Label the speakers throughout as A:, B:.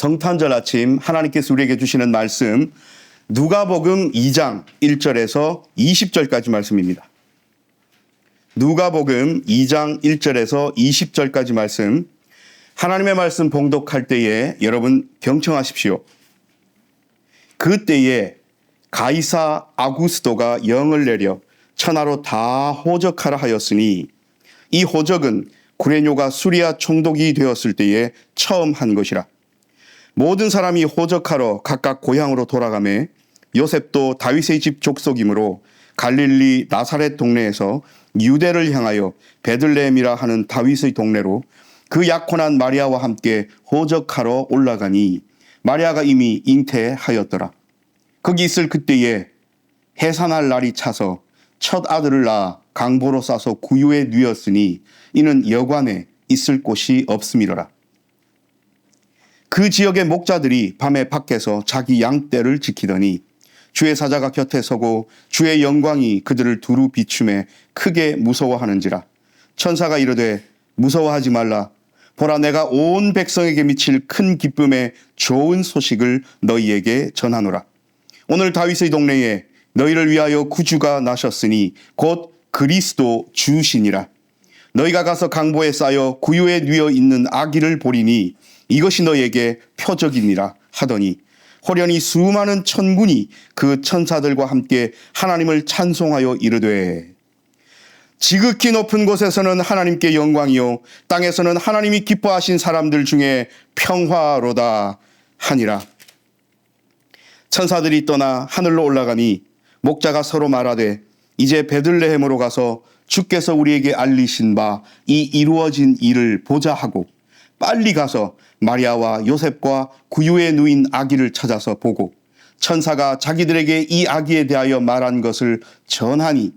A: 성탄절 아침 하나님께서 우리에게 주시는 말씀 누가복음 2장 1절에서 20절까지 말씀입니다. 누가복음 2장 1절에서 20절까지 말씀, 하나님의 말씀 봉독할 때에 여러분 경청하십시오. 그때에 가이사 아구스도가 영을 내려 천하로 다 호적하라 하였으니 이 호적은 구레뇨가 수리아 총독이 되었을 때에 처음 한 것이라. 모든 사람이 호적하러 각각 고향으로 돌아가매 요셉도 다윗의 집 족속이므로 갈릴리 나사렛 동네에서 유대를 향하여 베들레헴이라 하는 다윗의 동네로 그 약혼한 마리아와 함께 호적하러 올라가니 마리아가 이미 잉태하였더라. 거기 있을 그때에 해산할 날이 차서 첫 아들을 낳아 강보로 싸서 구유에 누였으니 이는 여관에 있을 곳이 없음이로라. 그 지역의 목자들이 밤에 밖에서 자기 양떼를 지키더니 주의 사자가 곁에 서고 주의 영광이 그들을 두루 비추매 크게 무서워하는지라. 천사가 이르되 무서워하지 말라. 보라, 내가 온 백성에게 미칠 큰 기쁨의 좋은 소식을 너희에게 전하노라. 오늘 다윗의 동네에 너희를 위하여 구주가 나셨으니 곧 그리스도 주시니라. 너희가 가서 강보에 쌓여 구유에 누워 있는 아기를 보리니 이것이 너희에게 표적이니라 하더니 호련히 수많은 천군이 그 천사들과 함께 하나님을 찬송하여 이르되 지극히 높은 곳에서는 하나님께 영광이요 땅에서는 하나님이 기뻐하신 사람들 중에 평화로다 하니라. 천사들이 떠나 하늘로 올라가니 목자가 서로 말하되 이제 베들레헴으로 가서 주께서 우리에게 알리신 바 이 이루어진 일을 보자 하고 빨리 가서 마리아와 요셉과 구유에 누인 아기를 찾아서 보고 천사가 자기들에게 이 아기에 대하여 말한 것을 전하니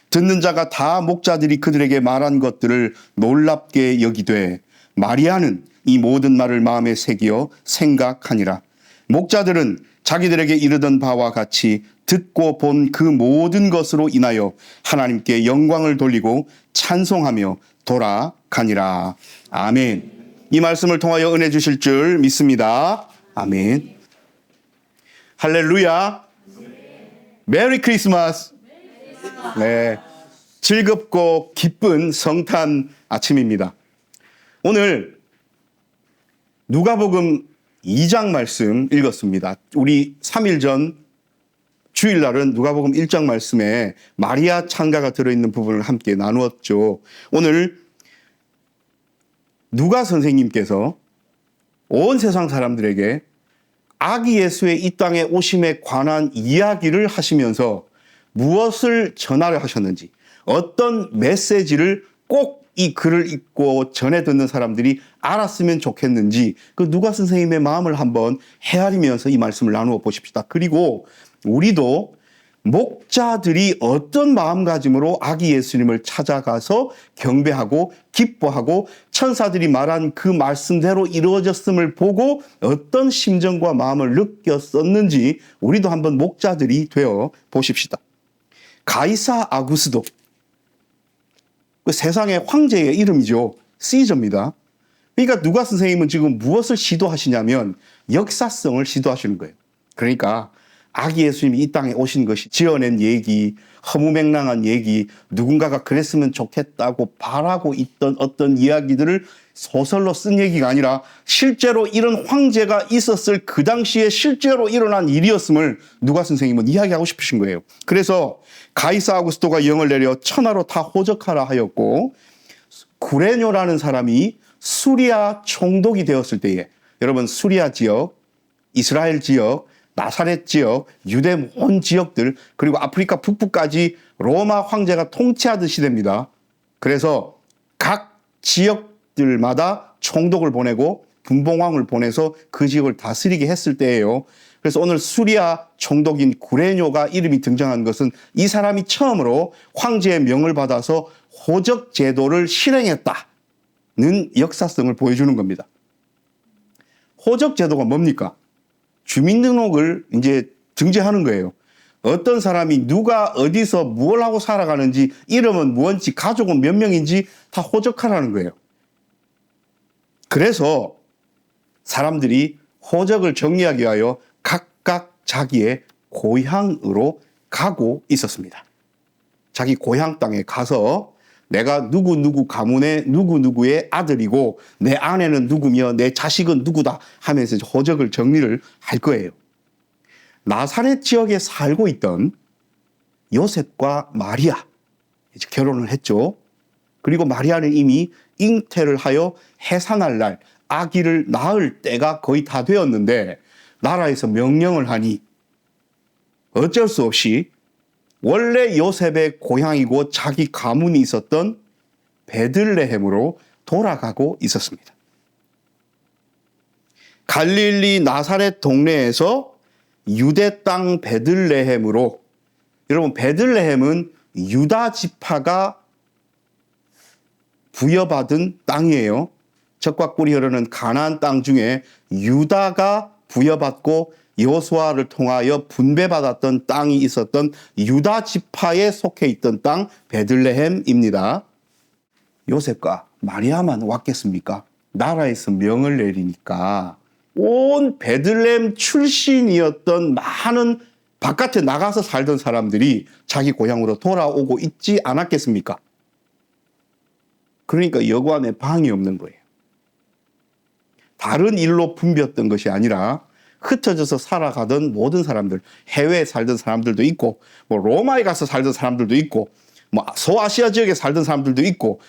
A: 듣는 자가 다 목자들이 그들에게 말한 것들을 놀랍게 여기되 마리아는 이 모든 말을 마음에 새기어 생각하니라. 목자들은 자기들에게 이르던 바와 같이 듣고 본 그 모든 것으로 인하여 하나님께 영광을 돌리고 찬송하며 돌아가니라. 아멘. 이 말씀을 통하여 은혜 주실 줄 믿습니다. 아멘. 할렐루야. 메리 크리스마스. 네, 즐겁고 기쁜 성탄 아침입니다. 오늘 누가복음 2장 말씀 읽었습니다. 우리 3일 전 주일날은 누가복음 1장 말씀에 마리아 찬가가 들어있는 부분을 함께 나누었죠. 오늘 누가 선생님께서 온 세상 사람들에게 아기 예수의 이 땅에 오심에 관한 이야기를 하시면서 무엇을 전하려 하셨는지, 어떤 메시지를 꼭 이 글을 읽고 전해 듣는 사람들이 알았으면 좋겠는지 그 누가 선생님의 마음을 한번 헤아리면서 이 말씀을 나누어 보십시다. 그리고 우리도 목자들이 어떤 마음가짐으로 아기 예수님을 찾아가서 경배하고 기뻐하고 천사들이 말한 그 말씀대로 이루어졌음을 보고 어떤 심정과 마음을 느꼈었는지 우리도 한번 목자들이 되어 보십시다. 가이사 아구스도, 그 세상의 황제의 이름이죠. 시저입니다. 그러니까 누가 선생님은 지금 무엇을 시도하시냐면 역사성을 시도하시는 거예요. 그러니까 아기 예수님이 이 땅에 오신 것이 지어낸 얘기, 허무맹랑한 얘기, 누군가가 그랬으면 좋겠다고 바라고 있던 어떤 이야기들을 소설로 쓴 얘기가 아니라 실제로 이런 황제가 있었을 그 당시에 실제로 일어난 일이었음을 누가 선생님은 이야기하고 싶으신 거예요. 그래서 가이사 아구스토가 영을 내려 천하로 다 호적하라 하였고 구레뇨라는 사람이 수리아 총독이 되었을 때에, 여러분 수리아 지역, 이스라엘 지역, 나사렛 지역, 유대 온 지역들, 그리고 아프리카 북부까지 로마 황제가 통치하던 시대입니다. 그래서 각 지역들마다 총독을 보내고 분봉왕을 보내서 그 지역을 다스리게 했을 때예요. 그래서 오늘 수리아 총독인 구레뇨가 이름이 등장한 것은 이 사람이 처음으로 황제의 명을 받아서 호적 제도를 실행했다는 역사성을 보여주는 겁니다. 호적 제도가 뭡니까? 주민등록을 이제 등재하는 거예요. 어떤 사람이 누가 어디서 뭘 하고 살아가는지, 이름은 무엇인지, 가족은 몇 명인지 다 호적하라는 거예요. 그래서 사람들이 호적을 정리하기 위하여 각각 자기의 고향으로 가고 있었습니다. 자기 고향 땅에 가서 내가 누구누구 가문의 누구누구의 아들이고 내 아내는 누구며 내 자식은 누구다 하면서 호적을 정리를 할 거예요. 나사렛 지역에 살고 있던 요셉과 마리아 이제 결혼을 했죠. 그리고 마리아는 이미 잉태를 하여 해산할 날 아기를 낳을 때가 거의 다 되었는데 나라에서 명령을 하니 어쩔 수 없이 원래 요셉의 고향이고 자기 가문이 있었던 베들레헴으로 돌아가고 있었습니다. 갈릴리 나사렛 동네에서 유대 땅 베들레헴으로, 여러분 베들레헴은 유다 지파가 부여받은 땅이에요. 젖과 꿀이 흐르는 가나안 땅 중에 유다가 부여받고 여호수아를 통하여 분배받았던 땅이 있었던 유다 지파에 속해 있던 땅 베들레헴입니다. 요셉과 마리아만 왔겠습니까? 나라에서 명을 내리니까 온 베들레헴 출신이었던 많은 바깥에 나가서 살던 사람들이 자기 고향으로 돌아오고 있지 않았겠습니까? 그러니까 여관에 방이 없는 거예요. 다른 일로 붐볐던 것이 아니라 흩어져서 살아가던 모든 사람들, 해외에 살던 사람들도 있고, 뭐 로마에 가서 살던 사람들도 있고, 뭐 소아시아 지역에 살던 사람들도 있고,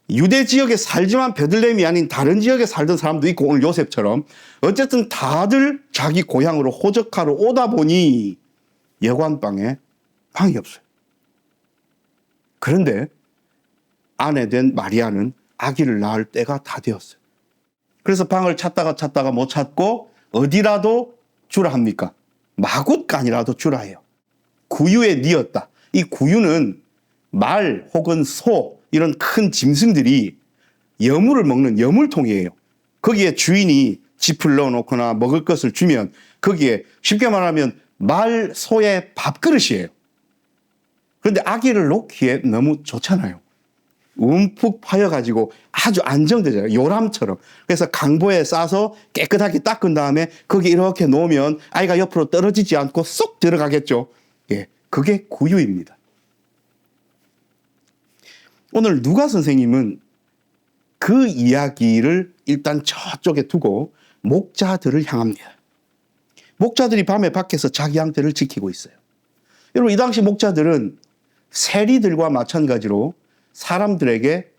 A: 유대 지역에 살지만 베들레헴이 아닌 다른 지역에 살던 사람도 있고, 오늘 요셉처럼 어쨌든 다들 자기 고향으로 호적하러 오다 보니 여관방에 방이 없어요. 그런데 아내 된 마리아는 아기를 낳을 때가 다 되었어요. 그래서 방을 찾다가 못 찾고 어디라도 주라 합니까? 마굿간이라도 주라 해요. 구유에 뉘었다. 이 구유는 말 혹은 소 이런 큰 짐승들이 여물을 먹는 여물통이에요. 거기에 주인이 짚을 넣어놓거나 먹을 것을 주면 거기에 쉽게 말하면 말, 소의 밥그릇이에요. 그런데 아기를 놓기에 너무 좋잖아요. 움푹 파여가지고 아주 안정되잖아요. 요람처럼. 그래서 강보에 싸서 깨끗하게 닦은 다음에 거기 이렇게 놓으면 아이가 옆으로 떨어지지 않고 쏙 들어가겠죠. 예, 그게 구유입니다. 오늘 누가 선생님은 그 이야기를 일단 저쪽에 두고 목자들을 향합니다. 목자들이 밤에 밖에서 자기 양떼를 지키고 있어요. 여러분, 이 당시 목자들은 세리들과 마찬가지로 사람들에게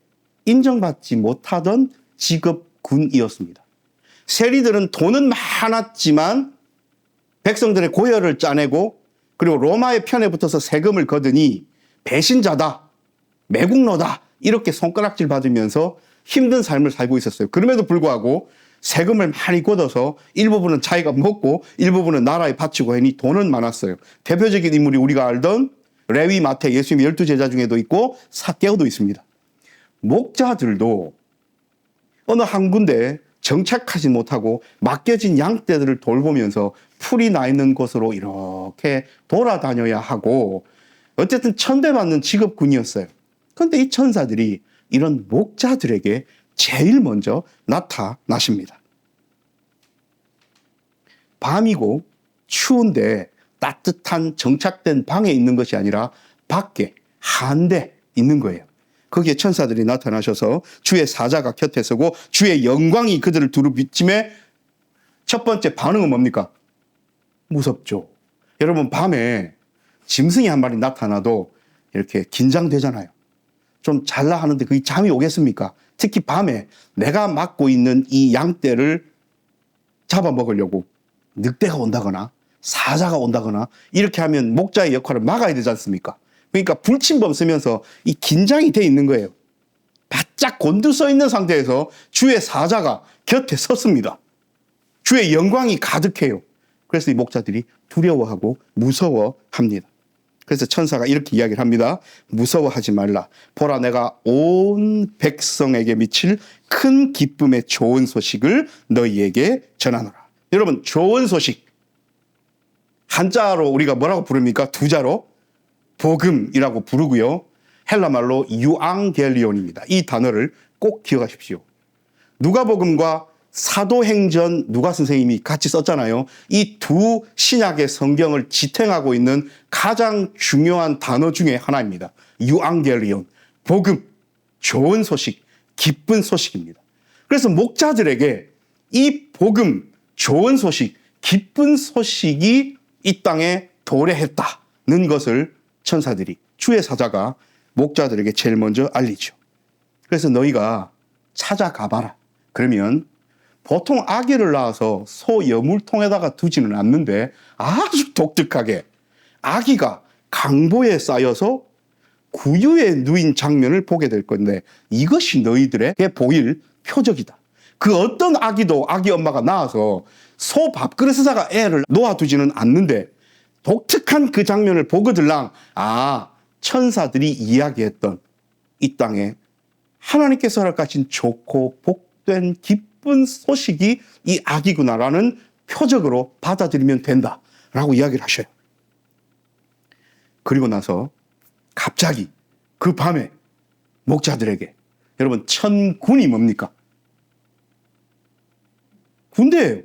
A: 인정받지 못하던 직업군이었습니다. 세리들은 돈은 많았지만 백성들의 고열을 짜내고 그리고 로마의 편에 붙어서 세금을 거두니 배신자다, 매국노다 이렇게 손가락질 받으면서 힘든 삶을 살고 있었어요. 그럼에도 불구하고 세금을 많이 걷어서 일부분은 자기가 먹고 일부분은 나라에 바치고 하니 돈은 많았어요. 대표적인 인물이 우리가 알던 레위, 마태, 예수님의 12제자 중에도 있고 삭개오도 있습니다. 목자들도 어느 한 군데 정착하지 못하고 맡겨진 양떼들을 돌보면서 풀이 나 있는 곳으로 이렇게 돌아다녀야 하고 어쨌든 천대받는 직업군이었어요. 그런데 이 천사들이 이런 목자들에게 제일 먼저 나타나십니다. 밤이고 추운데 따뜻한 정착된 방에 있는 것이 아니라 밖에 한데 있는 거예요. 거기에 천사들이 나타나셔서 주의 사자가 곁에 서고 주의 영광이 그들을 두루 비침에 첫 번째 반응은 뭡니까? 무섭죠. 여러분, 밤에 짐승이 한 마리 나타나도 이렇게 긴장되잖아요. 좀 잘라 하는데 그게 잠이 오겠습니까? 특히 밤에 내가 맡고 있는 이 양떼를 잡아먹으려고 늑대가 온다거나 사자가 온다거나 이렇게 하면 목자의 역할을 막아야 되지 않습니까? 그러니까 불침범 쓰면서 이 긴장이 돼 있는 거예요. 바짝 곤두서 있는 상태에서 주의 사자가 곁에 섰습니다. 주의 영광이 가득해요. 그래서 이 목자들이 두려워하고 무서워합니다. 그래서 천사가 이렇게 이야기를 합니다. 무서워하지 말라. 보라, 내가 온 백성에게 미칠 큰 기쁨의 좋은 소식을 너희에게 전하노라. 여러분, 좋은 소식. 한자로 우리가 뭐라고 부릅니까? 두자로 복음이라고 부르고요. 헬라말로 유앙겔리온입니다. 이 단어를 꼭 기억하십시오. 누가복음과 사도행전 누가 선생님이 같이 썼잖아요. 이 두 신약의 성경을 지탱하고 있는 가장 중요한 단어 중에 하나입니다. 유앙겔리온, 복음, 좋은 소식, 기쁜 소식입니다. 그래서 목자들에게 이 복음, 좋은 소식, 기쁜 소식이 이 땅에 도래했다는 것을 천사들이, 주의 사자가 목자들에게 제일 먼저 알리죠. 그래서 너희가 찾아가봐라. 그러면 보통 아기를 낳아서 소 여물통에다가 두지는 않는데 아주 독특하게 아기가 강보에 쌓여서 구유에 누인 장면을 보게 될 건데, 이것이 너희들에게 보일 표적이다. 그 어떤 아기도 아기 엄마가 낳아서 소 밥그릇에다가 애를 놓아두지는 않는데, 독특한 그 장면을 보거들랑 천사들이 이야기했던 이 땅에 하나님께서 허락하신 좋고 복된 기쁜 소식이 이 아기구나라는 표적으로 받아들이면 된다라고 이야기를 하셔요. 그리고 나서 갑자기 그 밤에 목자들에게, 여러분, 천군이 뭡니까? 군대예요.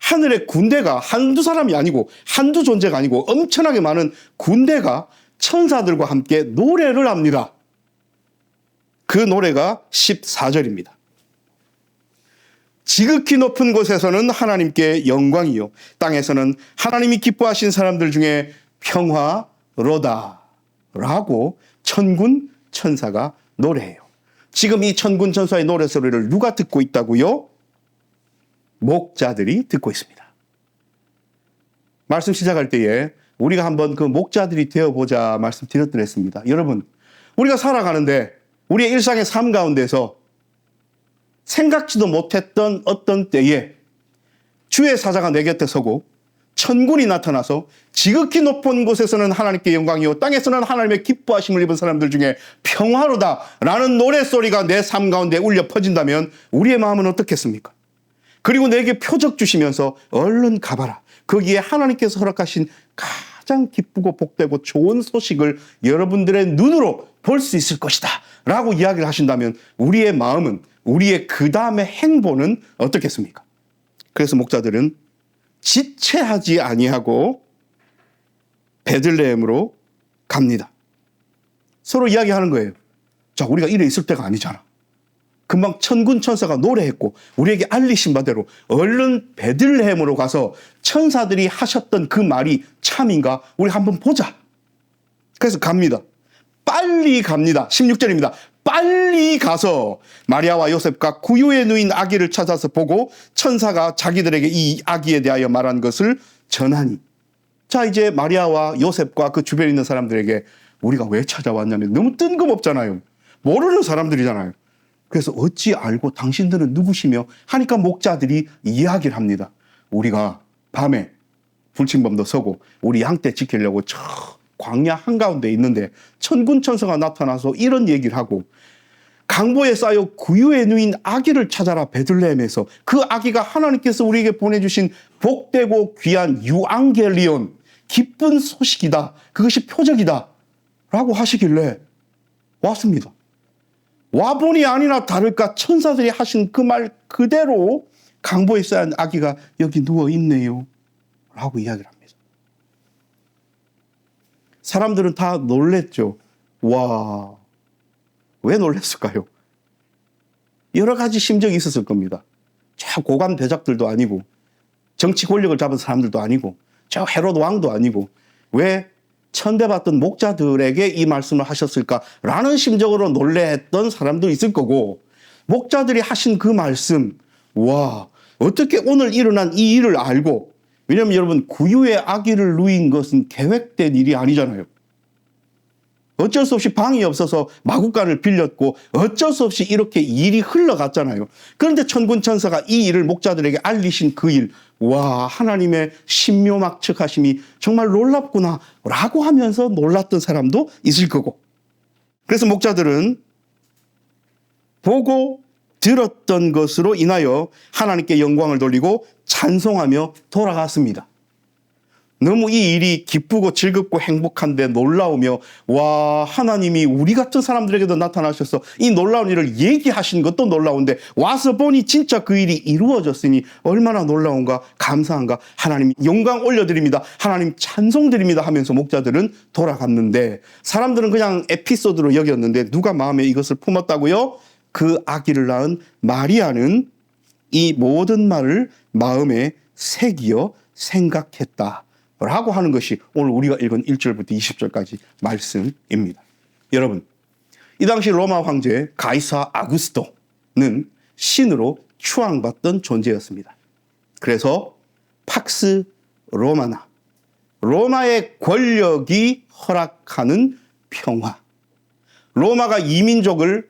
A: 하늘의 군대가 한두 사람이 아니고 한두 존재가 아니고 엄청나게 많은 군대가 천사들과 함께 노래를 합니다. 그 노래가 14절입니다. 지극히 높은 곳에서는 하나님께 영광이요, 땅에서는 하나님이 기뻐하신 사람들 중에 평화로다 라고 천군 천사가 노래해요. 지금 이 천군 천사의 노래소리를 누가 듣고 있다고요? 목자들이 듣고 있습니다. 말씀 시작할 때에 우리가 한번 그 목자들이 되어보자 말씀드렸습니다. 여러분, 우리가 살아가는데 우리의 일상의 삶 가운데서 생각지도 못했던 어떤 때에 주의 사자가 내 곁에 서고 천군이 나타나서 지극히 높은 곳에서는 하나님께 영광이요, 땅에서는 하나님의 기뻐하심을 입은 사람들 중에 평화로다 라는 노래소리가 내 삶 가운데 울려 퍼진다면 우리의 마음은 어떻겠습니까? 그리고 내게 표적 주시면서 얼른 가봐라. 거기에 하나님께서 허락하신 가장 기쁘고 복되고 좋은 소식을 여러분들의 눈으로 볼 수 있을 것이다 라고 이야기를 하신다면 우리의 마음은, 우리의 그 다음의 행보는 어떻겠습니까? 그래서 목자들은 지체하지 아니하고 베들레헴으로 갑니다. 서로 이야기하는 거예요. 자, 우리가 이래 있을 때가 아니잖아. 금방 천군 천사가 노래했고 우리에게 알리신 바대로 얼른 베들레헴으로 가서 천사들이 하셨던 그 말이 참인가 우리 한번 보자. 그래서 갑니다. 빨리 갑니다. 16절입니다. 빨리 가서 마리아와 요셉과 구유에 누인 아기를 찾아서 보고 천사가 자기들에게 이 아기에 대하여 말한 것을 전하니. 자, 이제 마리아와 요셉과 그 주변에 있는 사람들에게 우리가 왜 찾아왔냐면 너무 뜬금없잖아요. 모르는 사람들이잖아요. 그래서 어찌 알고 당신들은 누구시며 하니까 목자들이 이야기를 합니다. 우리가 밤에 불침범도 서고 우리 양떼 지키려고 저 광야 한가운데 있는데 천군 천사가 나타나서 이런 얘기를 하고, 강보에 쌓여 구유에 누인 아기를 찾아라 베들레헴에서, 그 아기가 하나님께서 우리에게 보내주신 복되고 귀한 유앙겔리온, 기쁜 소식이다, 그것이 표적이다 라고 하시길래 왔습니다. 와보니 아니나 다를까 천사들이 하신 그 말 그대로 강보에 쌓인 아기가 여기 누워있네요 라고 이야기를 합니다. 사람들은 다 놀랬죠. 와, 왜 놀랬을까요? 여러 가지 심정이 있었을 겁니다. 저 고관 대작들도 아니고 정치 권력을 잡은 사람들도 아니고 저 헤롯 왕도 아니고 왜 천대받던 목자들에게 이 말씀을 하셨을까라는 심정으로 놀랬던 사람도 있을 거고, 목자들이 하신 그 말씀, 와, 어떻게 오늘 일어난 이 일을 알고, 왜냐하면 여러분 구유의 아기를 누인 것은 계획된 일이 아니잖아요. 어쩔 수 없이 방이 없어서 마구간을 빌렸고 어쩔 수 없이 이렇게 일이 흘러갔잖아요. 그런데 천군 천사가 이 일을 목자들에게 알리신 그 일, 와, 하나님의 신묘막측하심이 정말 놀랍구나 라고 하면서 놀랐던 사람도 있을 거고. 그래서 목자들은 보고 들었던 것으로 인하여 하나님께 영광을 돌리고 찬송하며 돌아갔습니다. 너무 이 일이 기쁘고 즐겁고 행복한데 놀라우며 와 하나님이 우리 같은 사람들에게도 나타나셔서 이 놀라운 일을 얘기하신 것도 놀라운데 와서 보니 진짜 그 일이 이루어졌으니 얼마나 놀라운가 감사한가 하나님 영광 올려드립니다. 하나님 찬송드립니다 하면서 목자들은 돌아갔는데 사람들은 그냥 에피소드로 여겼는데 누가 마음에 이것을 품었다고요? 그 아기를 낳은 마리아는 이 모든 말을 마음에 새기어 생각했다 라고 하는 것이 오늘 우리가 읽은 1절부터 20절까지 말씀입니다. 여러분, 이 당시 로마 황제 가이사 아구스토는 신으로 추앙받던 존재였습니다. 그래서 팍스 로마나, 로마의 권력이 허락하는 평화, 로마가 이민족을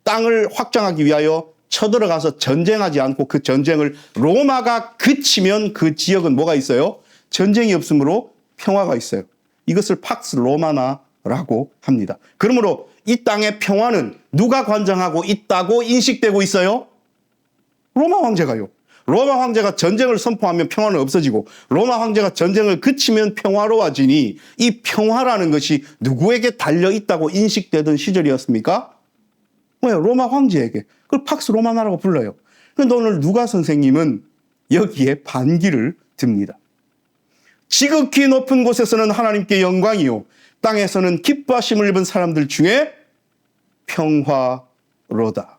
A: 땅을 확장하기 위하여 쳐들어가서 전쟁하지 않고 그 전쟁을 로마가 그치면 그 지역은 뭐가 있어요? 전쟁이 없으므로 평화가 있어요. 이것을 팍스 로마나라고 합니다. 그러므로 이 땅의 평화는 누가 관장하고 있다고 인식되고 있어요? 로마 황제가요. 로마 황제가 전쟁을 선포하면 평화는 없어지고 로마 황제가 전쟁을 그치면 평화로워지니 이 평화라는 것이 누구에게 달려있다고 인식되던 시절이었습니까? 왜? 로마 황제에게. 그걸 팍스 로마나라고 불러요. 그런데 오늘 누가 선생님은 여기에 반기를 듭니다. 지극히 높은 곳에서는 하나님께 영광이요 땅에서는 기뻐하심을 입은 사람들 중에 평화로다.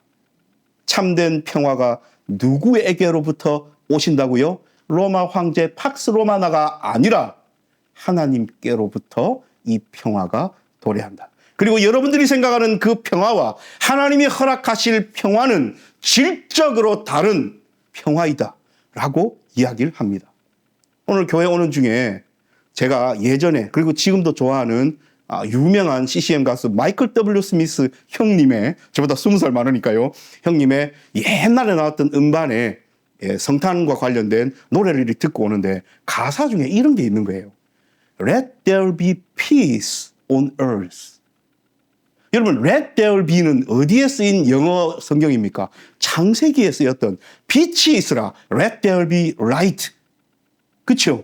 A: 참된 평화가 누구에게로부터 오신다고요? 로마 황제 팍스 로마나가 아니라 하나님께로부터 이 평화가 도래한다. 그리고 여러분들이 생각하는 그 평화와 하나님이 허락하실 평화는 질적으로 다른 평화이다 라고 이야기를 합니다. 오늘 교회 오는 중에 제가 예전에 그리고 지금도 좋아하는 유명한 CCM 가수 마이클 W. 스미스 형님의 저보다 20살 많으니까요. 형님의 옛날에 나왔던 음반에 성탄과 관련된 노래를 듣고 오는데 가사 중에 이런 게 있는 거예요. Let there be peace on earth. 여러분, Let there be는 어디에 쓰인 영어 성경입니까? 창세기에 쓰였던 빛이 있으라. Let there be light. 그렇죠?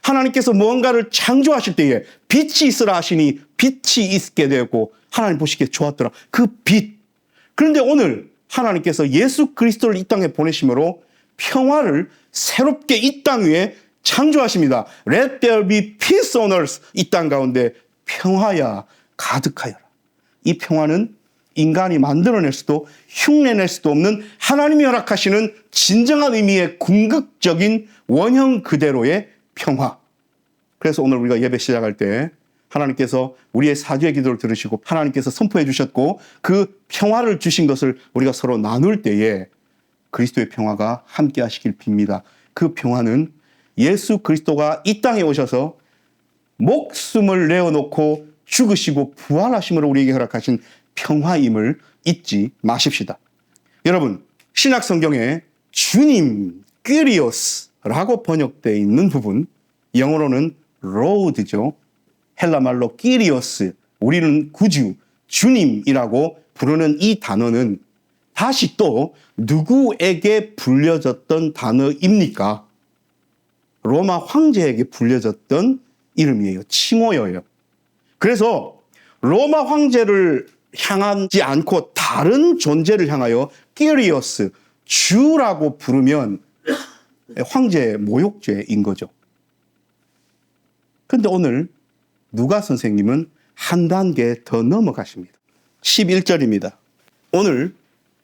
A: 하나님께서 무언가를 창조하실 때에 빛이 있으라 하시니 빛이 있게 되고 하나님 보시기에 좋았더라. 그 빛. 그런데 오늘 하나님께서 예수 그리스도를 이 땅에 보내심으로 평화를 새롭게 이 땅 위에 창조하십니다. Let there be peace on earth. 이 땅 가운데 평화야 가득하여라. 이 평화는 인간이 만들어낼 수도 흉내낼 수도 없는 하나님이 허락하시는 진정한 의미의 궁극적인 원형 그대로의 평화. 그래서 오늘 우리가 예배 시작할 때 하나님께서 우리의 사죄의 기도를 들으시고 하나님께서 선포해 주셨고 그 평화를 주신 것을 우리가 서로 나눌 때에 그리스도의 평화가 함께 하시길 빕니다. 그 평화는 예수 그리스도가 이 땅에 오셔서 목숨을 내어놓고 죽으시고 부활하심으로 우리에게 허락하신 평화임을 잊지 마십시다. 여러분, 신약 성경에 주님, 끼리오스라고 번역되어 있는 부분, 영어로는 로드죠. 헬라말로 끼리오스, 우리는 구주, 주님이라고 부르는 이 단어는 다시 또 누구에게 불려졌던 단어입니까? 로마 황제에게 불려졌던 이름이에요. 칭호예요. 그래서 로마 황제를 향하지 않고 다른 존재를 향하여 끼리오스, 주라고 부르면 황제의 모욕죄인 거죠. 그런데 오늘 누가 선생님은 한 단계 더 넘어가십니다. 11절입니다. 오늘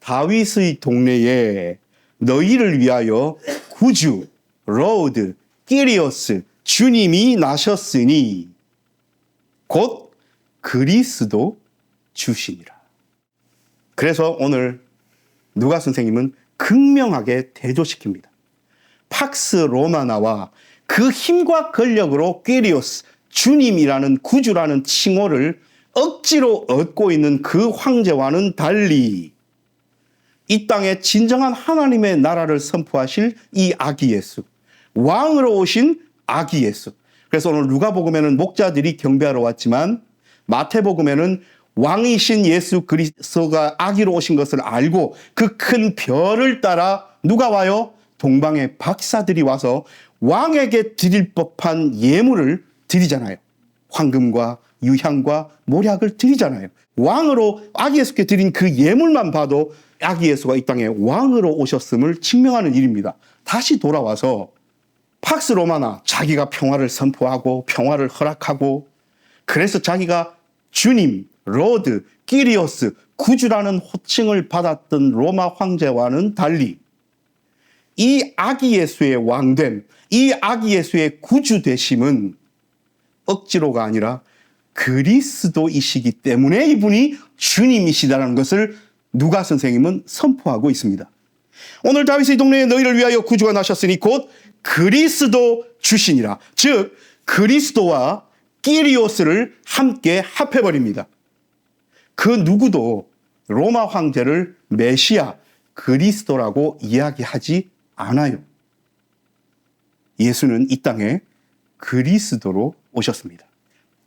A: 다윗의 동네에 너희를 위하여 구주, 로드, 끼리오스, 주님이 나셨으니 곧 그리스도 주시니라. 그래서 오늘 누가 선생님은 극명하게 대조시킵니다. 팍스 로마나와 그 힘과 권력으로 끼리오스, 주님이라는 구주라는 칭호를 억지로 얻고 있는 그 황제와는 달리 이 땅에 진정한 하나님의 나라를 선포하실 이 아기 예수, 왕으로 오신 아기 예수. 그래서 오늘 누가복음에는 목자들이 경배하러 왔지만 마태복음에는 왕이신 예수 그리스도가 아기로 오신 것을 알고 그 큰 별을 따라 누가 와요? 동방의 박사들이 와서 왕에게 드릴 법한 예물을 드리잖아요. 황금과 유향과 모략을 드리잖아요. 왕으로 아기 예수께 드린 그 예물만 봐도 아기 예수가 이 땅에 왕으로 오셨음을 증명하는 일입니다. 다시 돌아와서 팍스 로마나 자기가 평화를 선포하고 평화를 허락하고 그래서 자기가 주님, 로드, 끼리오스, 구주라는 호칭을 받았던 로마 황제와는 달리 이 아기 예수의 왕됨, 이 아기 예수의 구주 되심은 억지로가 아니라 그리스도이시기 때문에 이분이 주님이시다라는 것을 누가 선생님은 선포하고 있습니다. 오늘 다윗의 동네에 너희를 위하여 구주가 나셨으니 곧 그리스도 주시니라. 즉 그리스도와 끼리오스를 함께 합해버립니다. 그 누구도 로마 황제를 메시아, 그리스도라고 이야기하지 않아요. 예수는 이 땅에 그리스도로 오셨습니다.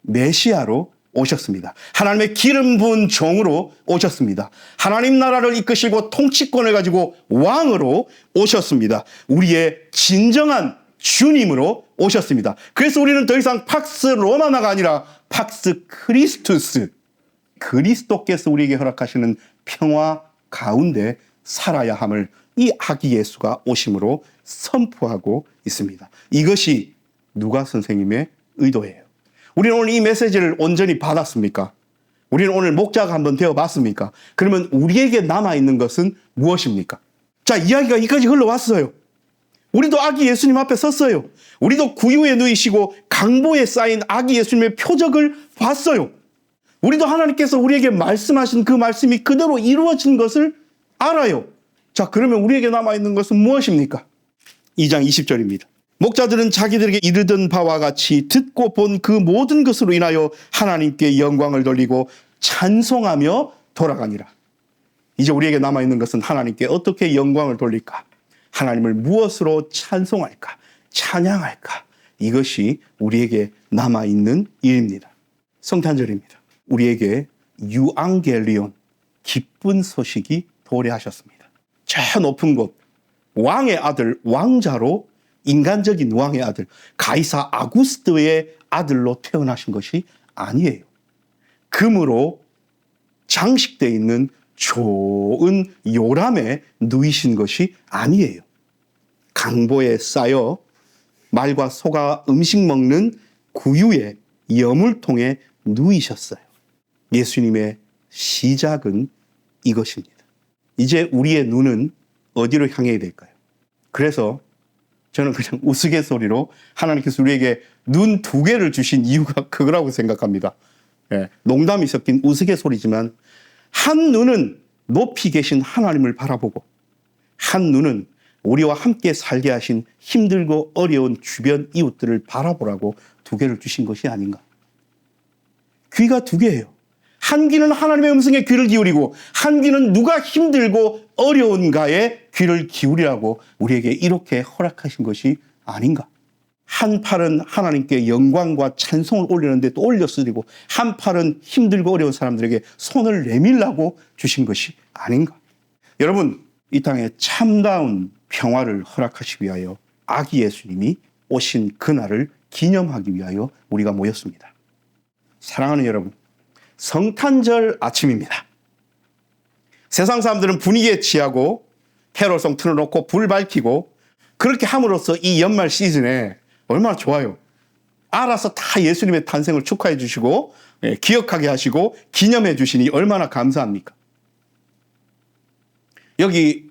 A: 메시아로 오셨습니다. 하나님의 기름 부은 종으로 오셨습니다. 하나님 나라를 이끄시고 통치권을 가지고 왕으로 오셨습니다. 우리의 진정한 주님으로 오셨습니다. 그래서 우리는 더 이상 팍스 로마나가 아니라 팍스 크리스투스, 그리스도께서 우리에게 허락하시는 평화 가운데 살아야 함을 이 아기 예수가 오심으로 선포하고 있습니다. 이것이 누가 선생님의 의도예요. 우리는 오늘 이 메시지를 온전히 받았습니까? 우리는 오늘 목자가 한번 되어봤습니까? 그러면 우리에게 남아있는 것은 무엇입니까? 자, 이야기가 여기까지 흘러왔어요. 우리도 아기 예수님 앞에 섰어요. 우리도 구유에 누이시고 강보에 쌓인 아기 예수님의 표적을 봤어요. 우리도 하나님께서 우리에게 말씀하신 그 말씀이 그대로 이루어진 것을 알아요. 자, 그러면 우리에게 남아있는 것은 무엇입니까? 2장 20절입니다. 목자들은 자기들에게 이르던 바와 같이 듣고 본 그 모든 것으로 인하여 하나님께 영광을 돌리고 찬송하며 돌아가니라. 이제 우리에게 남아있는 것은 하나님께 어떻게 영광을 돌릴까? 하나님을 무엇으로 찬송할까? 찬양할까? 이것이 우리에게 남아있는 일입니다. 성탄절입니다. 우리에게 유앙겔리온, 기쁜 소식이 도래하셨습니다. 저 높은 곳, 왕의 아들, 왕자로 인간적인 왕의 아들, 가이사 아구스트의 아들로 태어나신 것이 아니에요. 금으로 장식되어 있는 좋은 요람에 누이신 것이 아니에요. 강보에 쌓여 말과 소가 음식 먹는 구유의 여물통에 누이셨어요. 예수님의 시작은 이것입니다. 이제 우리의 눈은 어디로 향해야 될까요? 그래서 저는 그냥 우스갯소리로 하나님께서 우리에게 눈 2개를 주신 이유가 그거라고 생각합니다. 예, 농담이 섞인 우스갯소리지만 한 눈은 높이 계신 하나님을 바라보고 한 눈은 우리와 함께 살게 하신 힘들고 어려운 주변 이웃들을 바라보라고 2개를 주신 것이 아닌가. 귀가 2개예요. 한 귀는 하나님의 음성에 귀를 기울이고 한 귀는 누가 힘들고 어려운가에 귀를 기울이라고 우리에게 이렇게 허락하신 것이 아닌가. 한 팔은 하나님께 영광과 찬송을 올리는데 또 올려쓰리고 한 팔은 힘들고 어려운 사람들에게 손을 내밀라고 주신 것이 아닌가. 여러분, 이 땅에 참다운 평화를 허락하시기 위하여 아기 예수님이 오신 그날을 기념하기 위하여 우리가 모였습니다. 사랑하는 여러분, 성탄절 아침입니다. 세상 사람들은 분위기에 취하고 캐롤송 틀어놓고 불 밝히고 그렇게 함으로써 이 연말 시즌에 얼마나 좋아요. 알아서 다 예수님의 탄생을 축하해 주시고 기억하게 하시고 기념해 주시니 얼마나 감사합니까? 여기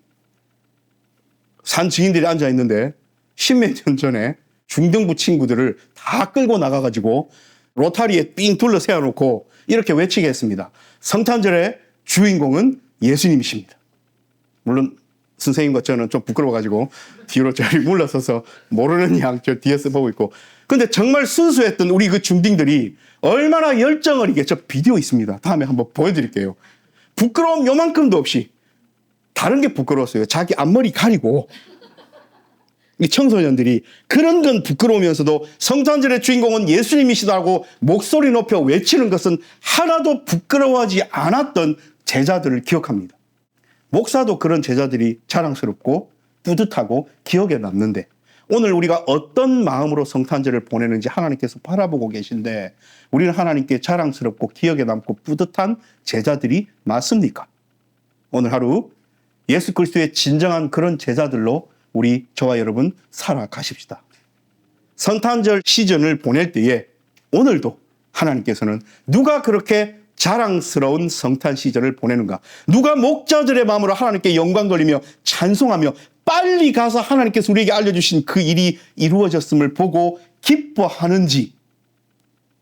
A: 산 증인들이 앉아 있는데 10몇 년 전에 중등부 친구들을 다 끌고 나가가지고 로타리에 삥 둘러 세워놓고 이렇게 외치게 했습니다. 성탄절의 주인공은 예수님이십니다. 물론 선생님과 저는 좀 부끄러워가지고 뒤로 저리 물러서서 모르는 양 저 뒤에서 보고 있고, 근데 정말 순수했던 우리 그 중딩들이 얼마나 열정 어리게, 저 비디오 있습니다. 다음에 한번 보여드릴게요. 부끄러움 요만큼도 없이. 다른 게 부끄러웠어요. 자기 앞머리 가리고 이 청소년들이 그런 건 부끄러우면서도 성탄절의 주인공은 예수님이시다고 목소리 높여 외치는 것은 하나도 부끄러워하지 않았던 제자들을 기억합니다. 목사도 그런 제자들이 자랑스럽고 뿌듯하고 기억에 남는데 오늘 우리가 어떤 마음으로 성탄절을 보내는지 하나님께서 바라보고 계신데 우리는 하나님께 자랑스럽고 기억에 남고 뿌듯한 제자들이 맞습니까? 오늘 하루 예수 그리스도의 진정한 그런 제자들로 우리 저와 여러분 살아가십시다. 성탄절 시즌을 보낼 때에 오늘도 하나님께서는 누가 그렇게 자랑스러운 성탄 시즌을 보내는가? 누가 목자들의 마음으로 하나님께 영광 돌리며 찬송하며 빨리 가서 하나님께서 우리에게 알려주신 그 일이 이루어졌음을 보고 기뻐하는지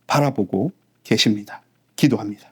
A: 바라보고 계십니다. 기도합니다.